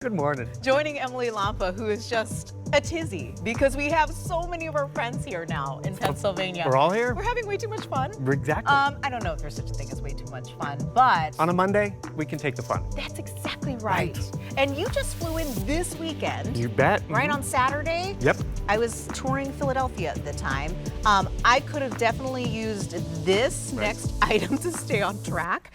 Good morning. Joining Emily Lampa, who is just a tizzy because we have so many of our friends here now in Pennsylvania. We're all here? We're having way too much fun. Exactly. I don't know if there's such a thing as way too much fun, but On a Monday, we can take the fun. that's exactly right. And you just flew in this weekend. You bet. Right on Saturday. Yep. I was touring Philadelphia at the time. I could have definitely used this next item to stay on track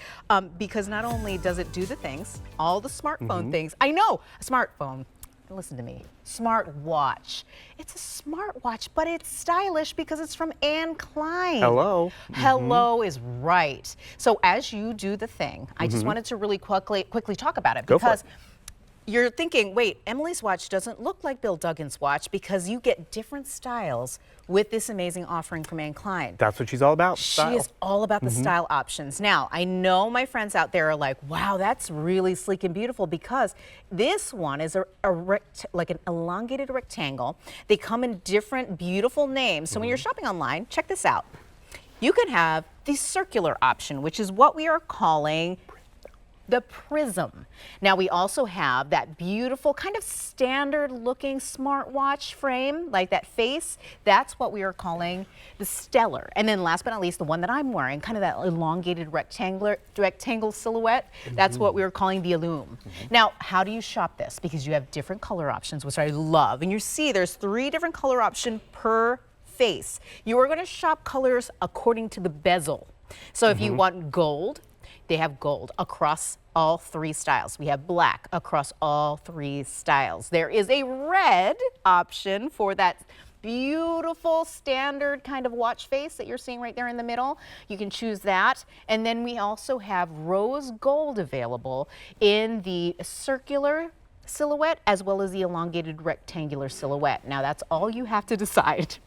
because not only does it do the things, all the smartphone things. I know, a smartphone. Listen to me, smartwatch. It's a smartwatch, but it's stylish because it's from Klein. Hello. Hello is right. So as you do the thing, I just wanted to really quickly talk about it Go for because it. you're thinking, wait, Emily's watch doesn't look like Bill Duggan's watch because you get different styles with this amazing offering from Klein. That's what she's all about. She Style. is all about the style options. Now, I know my friends out there are like, wow, that's really sleek and beautiful because this one is like an elongated rectangle. They come in different beautiful names. So when you're shopping online, check this out. You can have the circular option, which is what we are calling the Prism. Now we also have that beautiful kind of standard looking smartwatch frame, like that face. That's what we are calling the Stellar. And then last but not least, the one that I'm wearing, kind of that elongated rectangle silhouette, that's what we are calling the Illume. Now, how do you shop this? Because you have different color options, which I love. And you see there's 3 different color options per face. You are going to shop colors according to the bezel. So if you want gold, they have gold across all 3 styles. We have black across all 3 styles. There is a red option for that beautiful standard kind of watch face that you're seeing right there in the middle. You can choose that. And then we also have rose gold available in the circular silhouette as well as the elongated rectangular silhouette. Now that's all you have to decide.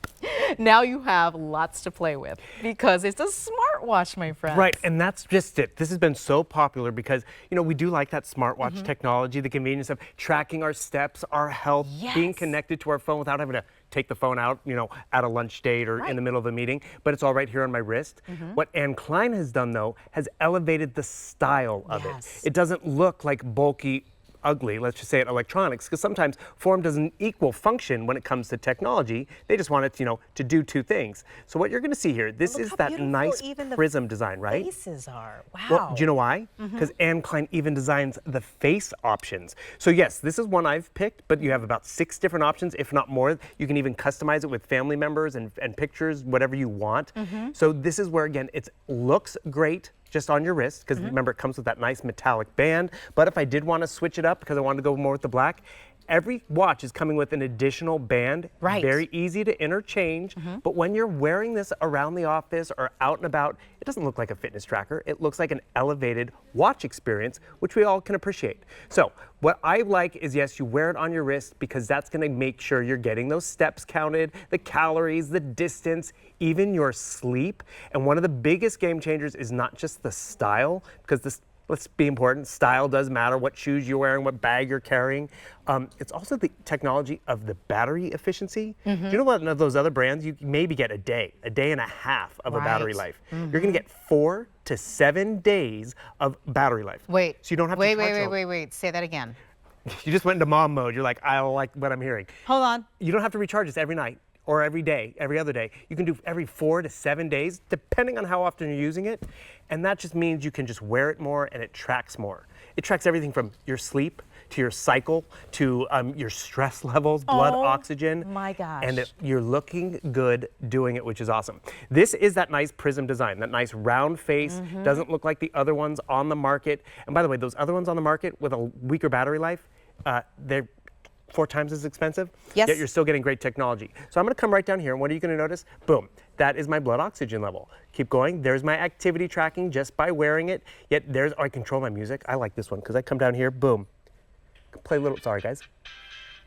Now you have lots to play with because it's a smartwatch, my friend. Right, and that's just it. This has been so popular because, you know, we do like that smartwatch technology, the convenience of tracking our steps, our health, being connected to our phone without having to take the phone out, you know, at a lunch date or in the middle of a meeting, but it's all right here on my wrist. What Klein has done, though, has elevated the style of it. It doesn't look like bulky, ugly, let's just say it, electronics, because sometimes form doesn't equal function when it comes to technology. They just want it, you know, to do 2 things. So what you're going to see here, this is that nice prism design, right? Faces are, wow. Well, do you know why? Because Klein even designs the face options. So yes, this is one I've picked, but you have about 6 different options, if not more. You can even customize it with family members and pictures, whatever you want. So this is where, again, it looks great just on your wrist, because remember, it comes with that nice metallic band. But if I did want to switch it up because I wanted to go more with the black, every watch is coming with an additional band. Very easy to interchange. But when you're wearing this around the office or out and about, it doesn't look like a fitness tracker. It looks like an elevated watch experience, which we all can appreciate. So what I like is, yes, you wear it on your wrist because that's going to make sure you're getting those steps counted, the calories, the distance, even your sleep. And one of the biggest game changers is not just the style, because this, let's be important, style does matter, what shoes you're wearing, what bag you're carrying. It's also the technology of the battery efficiency. Do you know what, of those other brands, you maybe get a day and a half of a battery life. You're gonna get 4 to 7 days of battery life. Wait, so you don't have to charge wait, say that again. You just went into mom mode. You're like, I like what I'm hearing. Hold on. You don't have to recharge this every night or every day, every other day. You can do every 4 to 7 days, depending on how often you're using it. And that just means you can just wear it more and it tracks more. It tracks everything from your sleep to your cycle to your stress levels, blood oxygen. My gosh. And you're looking good doing it, which is awesome. This is that nice prism design, that nice round face. Doesn't look like the other ones on the market. And by the way, those other ones on the market with a weaker battery life, they're 4 times as expensive, yet you're still getting great technology. So I'm going to come right down here, and what are you going to notice? Boom, that is my blood oxygen level. Keep going. There's my activity tracking just by wearing it. Yet there's, I control my music. I like this one because I come down here, boom, play a little, sorry guys,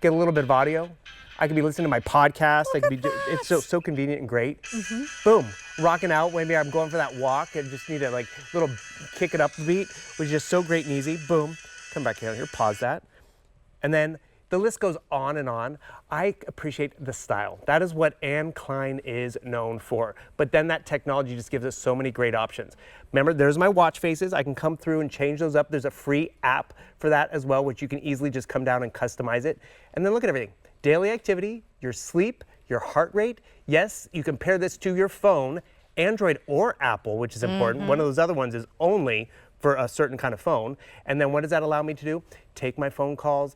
get a little bit of audio. I could be listening to my podcast. I could be, it's so convenient and great. Boom, rocking out. Maybe I'm going for that walk and just need a like little kick it up beat, which is just so great and easy. Boom, come back down here, pause that. And then The list goes on and on. I appreciate the style. That is what Anne Klein is known for. But then that technology just gives us so many great options. Remember, there's my watch faces. I can come through and change those up. There's a free app for that as well, which you can easily just come down and customize it. And then look at everything. Daily activity, your sleep, your heart rate. Yes, you can pair this to your phone, Android or Apple, which is important. One of those other ones is only for a certain kind of phone. And then what does that allow me to do? Take my phone calls,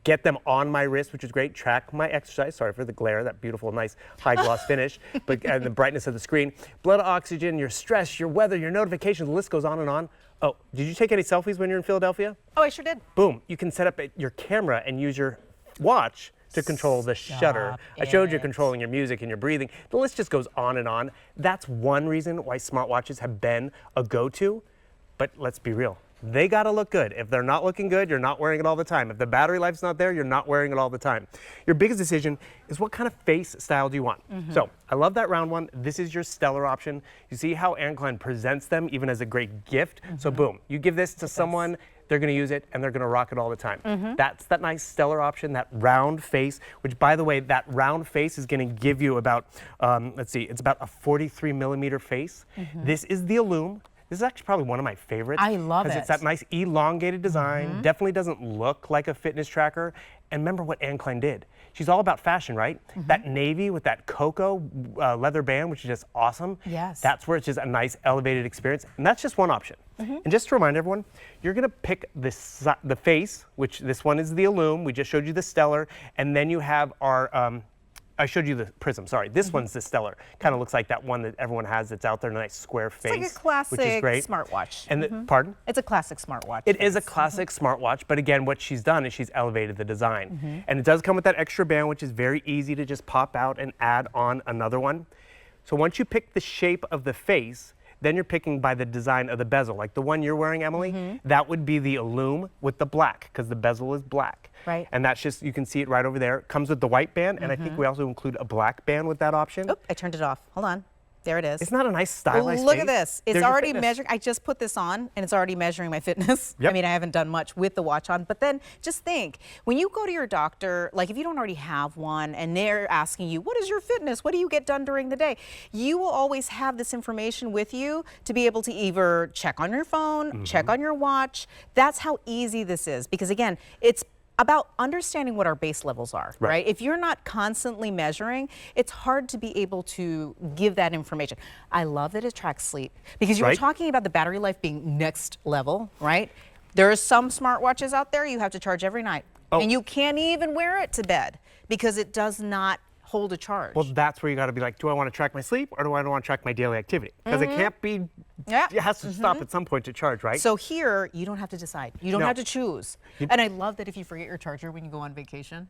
get them on my wrist, which is great, track my exercise. Sorry for the glare, that beautiful, nice high gloss finish, but and the brightness of the screen, blood oxygen, your stress, your weather, your notifications, the list goes on and on. Oh, did you take any selfies when you're in Philadelphia? Oh, I sure did. Boom, you can set up your camera and use your watch to control the shutter. I showed you controlling your music and your breathing. The list just goes on and on. That's one reason why smartwatches have been a go-to. But let's be real, they gotta look good. If they're not looking good, you're not wearing it all the time. If the battery life's not there, you're not wearing it all the time. Your biggest decision is what kind of face style do you want? So I love that round one. This is your stellar option. You see how Anne Klein presents them even as a great gift. So boom, you give this to someone, they're gonna use it and they're gonna rock it all the time. That's that nice stellar option, that round face, which by the way, that round face is gonna give you about, let's see, it's about a 43mm face. This is the Illum. This is actually probably one of my favorites. I love it. Because it's that nice elongated design, definitely doesn't look like a fitness tracker. And remember what Anne Klein did. She's all about fashion, right? That navy with that cocoa leather band, which is just awesome. Yes. That's where it's just a nice elevated experience. And that's just one option. And just to remind everyone, you're gonna pick this, the face, which this one is the Illum. We just showed you the Stellar. And then you have our, I showed you the Prism, sorry. This one's the Stellar. Kind of looks like that one that everyone has that's out there, a nice square face. It's like a classic which is great. smartwatch. And pardon? It's a classic smartwatch. It is a classic smartwatch, but again, what she's done is she's elevated the design. And it does come with that extra band, which is very easy to just pop out and add on another one. So once you pick the shape of the face, then you're picking by the design of the bezel. Like the one you're wearing, Emily, that would be the Illum with the black, because the bezel is black. Right. And that's just, you can see it right over there. It comes with the white band, and I think we also include a black band with that option. Oh, I turned it off. Hold on. There it is. It's not a nice stylized Look face? at this. It's There's your already fitness. measuring. I just put this on and it's already measuring my fitness. I mean, I haven't done much with the watch on, but then just think, when you go to your doctor, like if you don't already have one and they're asking you, what is your fitness? What do you get done during the day? You will always have this information with you to be able to either check on your phone, check on your watch. That's how easy this is, because again, it's about understanding what our base levels are, right? If you're not constantly measuring, it's hard to be able to give that information. I love that it tracks sleep, because you were talking about the battery life being next level, right? There are some smartwatches out there you have to charge every night, and you can't even wear it to bed because it does not hold a charge. Well, that's where you got to be like, do I want to track my sleep or do I want to track my daily activity? Because it can't be, it has to stop at some point to charge, right? So here, you don't have to decide. You don't have to choose. And I love that if you forget your charger when you go on vacation,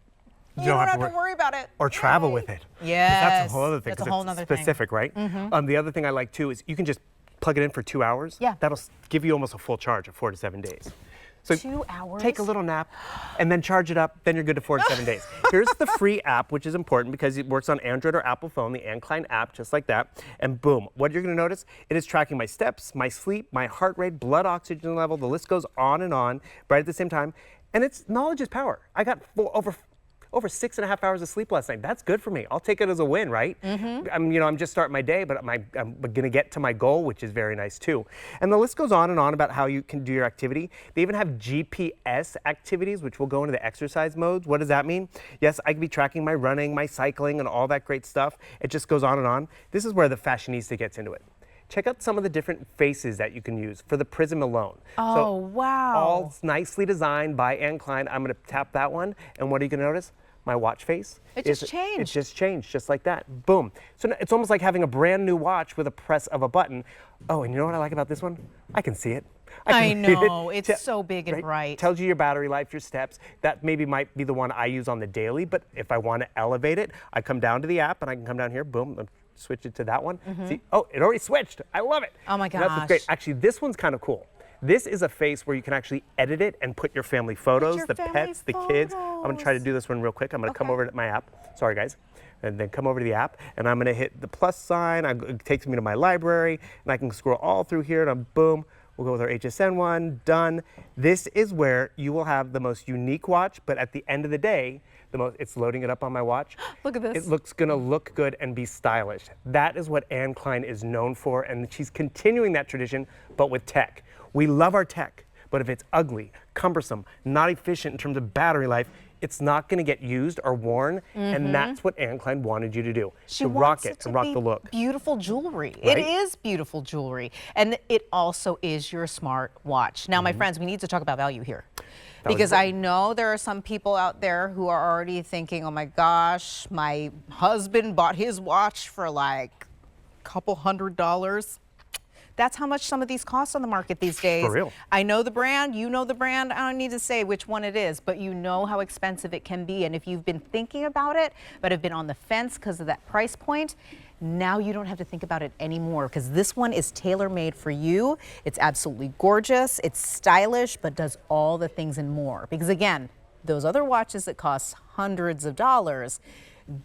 you don't have to worry about it. Or travel with it. Yes. That's a whole other thing. That's a whole other thing. Specific, right? The other thing I like too is you can just plug it in for 2 hours. Yeah. That'll give you almost a full charge of 4 to 7 days. So 2 hours? Take a little nap and then charge it up, then you're good to 4 to 7 days. Here's the free app, which is important because it works on Android or Apple phone, the Anne Klein app, just like that. And boom, what you're gonna notice, it is tracking my steps, my sleep, my heart rate, blood oxygen level, the list goes on, right at the same time. And it's knowledge is power. I got over 6.5 hours of sleep last night. That's good for me. I'll take it as a win, right? I'm just starting my day, but I'm gonna get to my goal, which is very nice too. And the list goes on and on about how you can do your activity. They even have GPS activities, which will go into the exercise modes. What does that mean? Yes, I can be tracking my running, my cycling, and all that great stuff. It just goes on and on. This is where the fashionista gets into it. Check out some of the different faces that you can use for the Prism alone. Oh, wow. All nicely designed by Anne Klein. I'm gonna tap that one, and what are you gonna notice? My watch face. It just changed. It just changed, just like that. Boom. So it's almost like having a brand new watch with a press of a button. Oh, and you know what I like about this one? I can see it. I know, it's so big and bright. Tells you your battery life, your steps. That maybe might be the one I use on the daily, but if I want to elevate it, I come down to the app and I can come down here, boom, switch it to that one. See, oh, it already switched. I love it. Oh my gosh. That's what's great. Actually, this one's kind of cool. This is a face where you can actually edit it and put your family photos, the pets, the kids. I'm gonna try to do this one real quick. I'm gonna come over to my app. Sorry, guys. And then come over to the app, and I'm gonna hit the plus sign. It takes me to my library, and I can scroll all through here, and boom, We'll go with our HSN one, done. This is where you will have the most unique watch, but at the end of the day, it's loading it up on my watch. Look at this. It looks gonna look good and be stylish. That is what Anne Klein is known for, and she's continuing that tradition, but with tech. We love our tech, but if it's ugly, cumbersome, not efficient in terms of battery life, it's not going to get used or worn, and that's what Anne Klein wanted you to do. To rock it and rock the look. Beautiful jewelry. Right? It is beautiful jewelry, and it also is your smart watch. Now, my friends, we need to talk about value here. Because I know there are some people out there who are already thinking, oh my gosh, my husband bought his watch for like a couple $100s. That's how much some of these cost on the market these days. For real. I know the brand, you know the brand. I don't need to say which one it is, but you know how expensive it can be. And if you've been thinking about it, but have been on the fence because of that price point, now you don't have to think about it anymore, because this one is tailor-made for you. It's absolutely gorgeous, it's stylish, but does all the things and more. Because again, those other watches that cost hundreds of dollars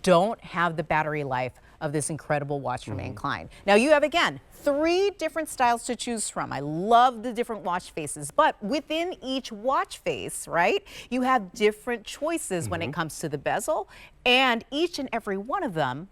don't have the battery life of this incredible watch from Anne Klein. Now you have, again, 3 different styles to choose from. I love the different watch faces, but within each watch face, right, you have different choices when it comes to the bezel, and each and every one of them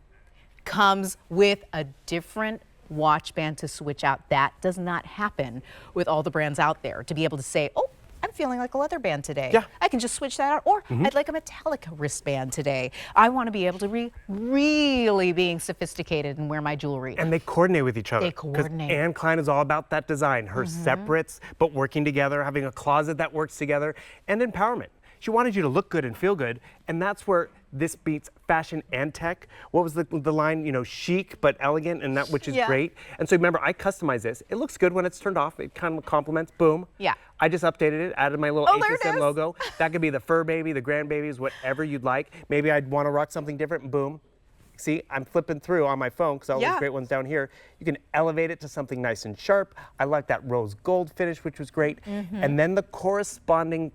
comes with a different watch band to switch out. That does not happen with all the brands out there, to be able to say, oh, I'm feeling like a leather band today. Yeah. I can just switch that out. Or I'd like a metallic wristband today. I want to be able to be really being sophisticated and wear my jewelry. And they coordinate with each other. They coordinate. Because Anne Klein is all about that design. Her separates, but working together, having a closet that works together, and empowerment. She wanted you to look good and feel good, and that's where this beats fashion and tech. What was the line? You know, chic but elegant, and that, which is great. And so remember, I customized this. It looks good when it's turned off. It kind of complements. Boom. Yeah. I just updated it, added my little there it HSN is. logo. That could be the fur baby, the grandbabies, whatever you'd like. Maybe I'd want to rock something different. And boom. See, I'm flipping through on my phone because all those great ones down here. You can elevate it to something nice and sharp. I like that rose gold finish, which was great. And then the corresponding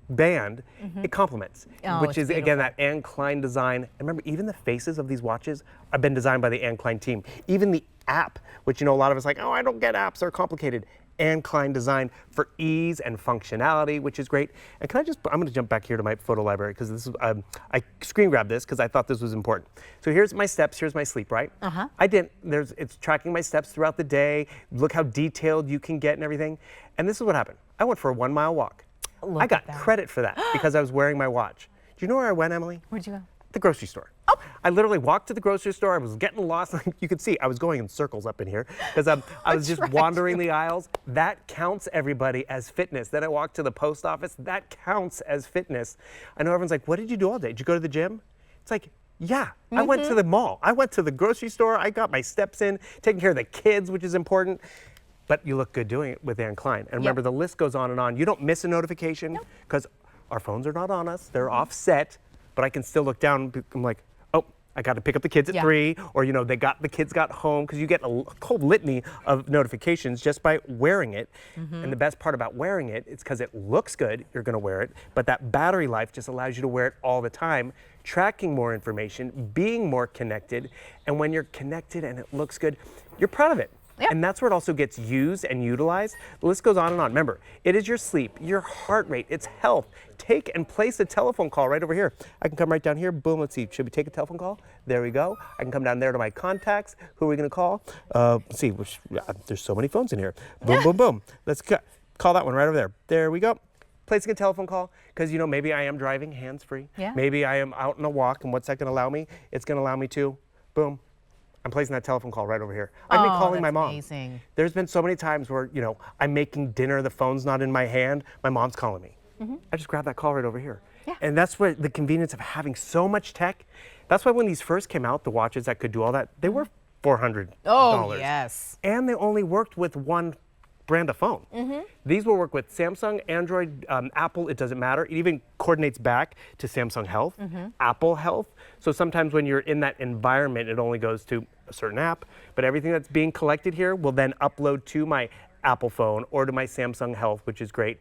band, it complements, which is again that Anne Klein design. And remember, even the faces of these watches have been designed by the Anne Klein team. Even the app, which, you know, a lot of us like, oh, I don't get apps, they're complicated. Anne Klein design for ease and functionality, which is great. And can I just, I'm going to jump back here to my photo library because this is, I screen grabbed this because I thought this was important. So here's my steps, here's my sleep, right? I didn't, it's tracking my steps throughout the day. Look how detailed you can get and everything. And this is what happened. I went for a 1 mile walk. I got credit for that because I was wearing my watch. Do you know where I went, Emily? Where'd you go? The grocery store. Oh. I literally walked to the grocery store. I was getting lost. You could see I was going in circles up in here because I was just wandering the aisles. That counts, everybody, as fitness. Then I walked to the post office. That counts as fitness. I know everyone's like, what did you do all day? Did you go to the gym? It's like, yeah, I went to the mall. I went to the grocery store. I got my steps in, taking care of the kids, which is important. But you look good doing it with Anne Klein. And remember, the list goes on and on. You don't miss a notification because our phones are not on us. They're offset, but I can still look down. I'm like, oh, I got to pick up the kids at 3, or, you know, the kids got home, because you get a whole litany of notifications just by wearing it. And the best part about wearing it is because it looks good, you're going to wear it, but that battery life just allows you to wear it all the time, tracking more information, being more connected. And when you're connected and it looks good, you're proud of it. And that's where it also gets used and utilized. The list goes on and on. Remember, it is your sleep, your heart rate, it's health. Take and place a telephone call right over here. I can come right down here. Boom, let's see. Should we take a telephone call? There we go. I can come down there to my contacts. Who are we going to call? Let's see. There's so many phones in here. Boom, boom, boom. Let's call that one right over there. There we go. Placing a telephone call, because, you know, maybe I am driving hands-free. Maybe I am out on a walk, and what's that going to allow me? It's going to allow me to, boom. I'm placing that telephone call right over here. I've been calling my mom. Amazing. There's been so many times where, you know, I'm making dinner, the phone's not in my hand, my mom's calling me. I just grab that call right over here. And that's what the convenience of having so much tech. That's why when these first came out, the watches that could do all that, they were $400. Oh, yes. And they only worked with one brand of phone. These will work with Samsung, Android, Apple, it doesn't matter. It even coordinates back to Samsung Health, Apple Health. So sometimes when you're in that environment, it only goes to a certain app, but everything that's being collected here will then upload to my Apple phone or to my Samsung Health, which is great.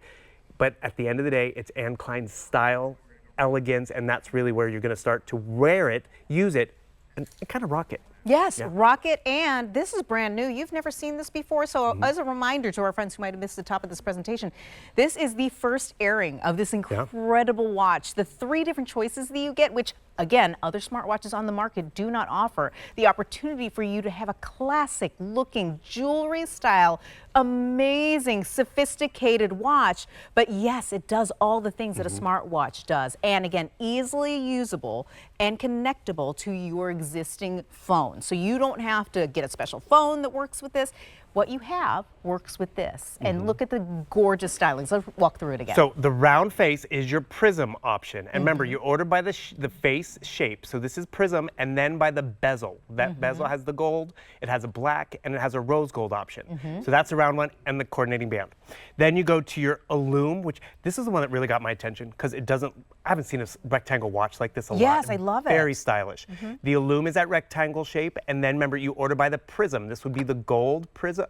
But at the end of the day, it's Anne Klein's style, elegance, and that's really where you're going to start to wear it, use it, and kind of rock it. Yes, Yeah. rocket, and this is brand new. You've never seen this before, so as a reminder to our friends who might have missed the top of this presentation, this is the first airing of this incredible watch. The 3 different choices that you get, which again, other smartwatches on the market do not offer. The opportunity for you to have a classic looking jewelry style, amazing, sophisticated watch. But yes, it does all the things that a smartwatch does. And again, easily usable and connectable to your existing phone. So you don't have to get a special phone that works with this. What you have works with this. And look at the gorgeous stylings. Let's walk through it again. So the round face is your prism option. And remember, you order by the face shape. So this is prism, and then by the bezel. That bezel has the gold, it has a black, and it has a rose gold option. So that's the round one, and the coordinating band. Then you go to your Illume, which this is the one that really got my attention because it doesn't, I haven't seen a rectangle watch like this a lot. Yes, I love it. Very stylish. The Illume is that rectangle shape, and then remember, you order by the prism. This would be the gold prism,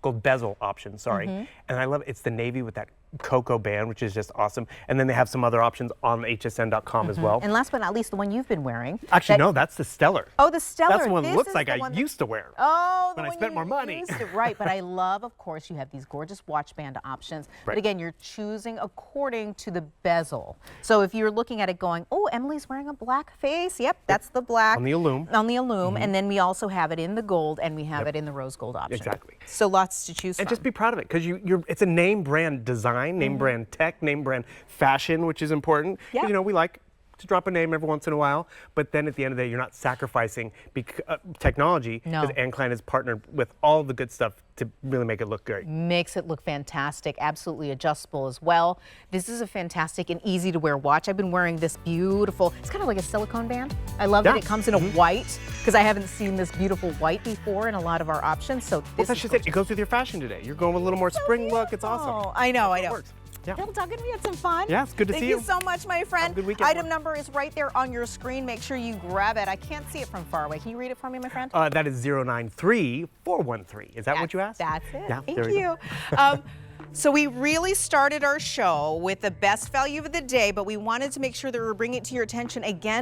gold bezel option, sorry. And I love it. It's the navy with that cocoa band, which is just awesome. And then they have some other options on hsn.com as well. And last but not least, the one you've been wearing. Actually, no, that's the Stellar. Oh, the Stellar. That's the one that This looks is like the I one that- used to wear. Oh, when I one spent you more money. used to- right, but I love, of course, you have these gorgeous watch band options. But again, you're choosing according to the bezel. So if you're looking at it going, oh, Emily's wearing a black face. Yep, that's the black. On the Illume. On the Illume. And then we also have it in the gold, and we have it in the rose gold option. Exactly. So lots to choose from. And just be proud of it, because it's a name brand design, name brand tech, name brand fashion, which is important. Yeah. You know, we like to drop a name every once in a while, but then at the end of the day, you're not sacrificing technology, No. because Anne Klein has partnered with all the good stuff to really make it look great. Makes it look fantastic, absolutely adjustable as well. This is a fantastic and easy to wear watch. I've been wearing this beautiful, it's kind of like a silicone band. I love that it comes in a white, because I haven't seen this beautiful white before in a lot of our options. So this That's just it. It goes with your fashion today. You're going with a little more spring look. It's awesome. I know, I It know. works. Yeah. Bill Duggan, we had some fun. Yeah, it's good to see you. Thank you so much, my friend. Have a good weekend. Item number is right there on your screen. Make sure you grab it. I can't see it from far away. Can you read it for me, my friend? That is 093413. Is that what you asked? That's it. Yeah, Thank there we you. go. So we really started our show with the best value of the day, but we wanted to make sure that we were bringing it to your attention again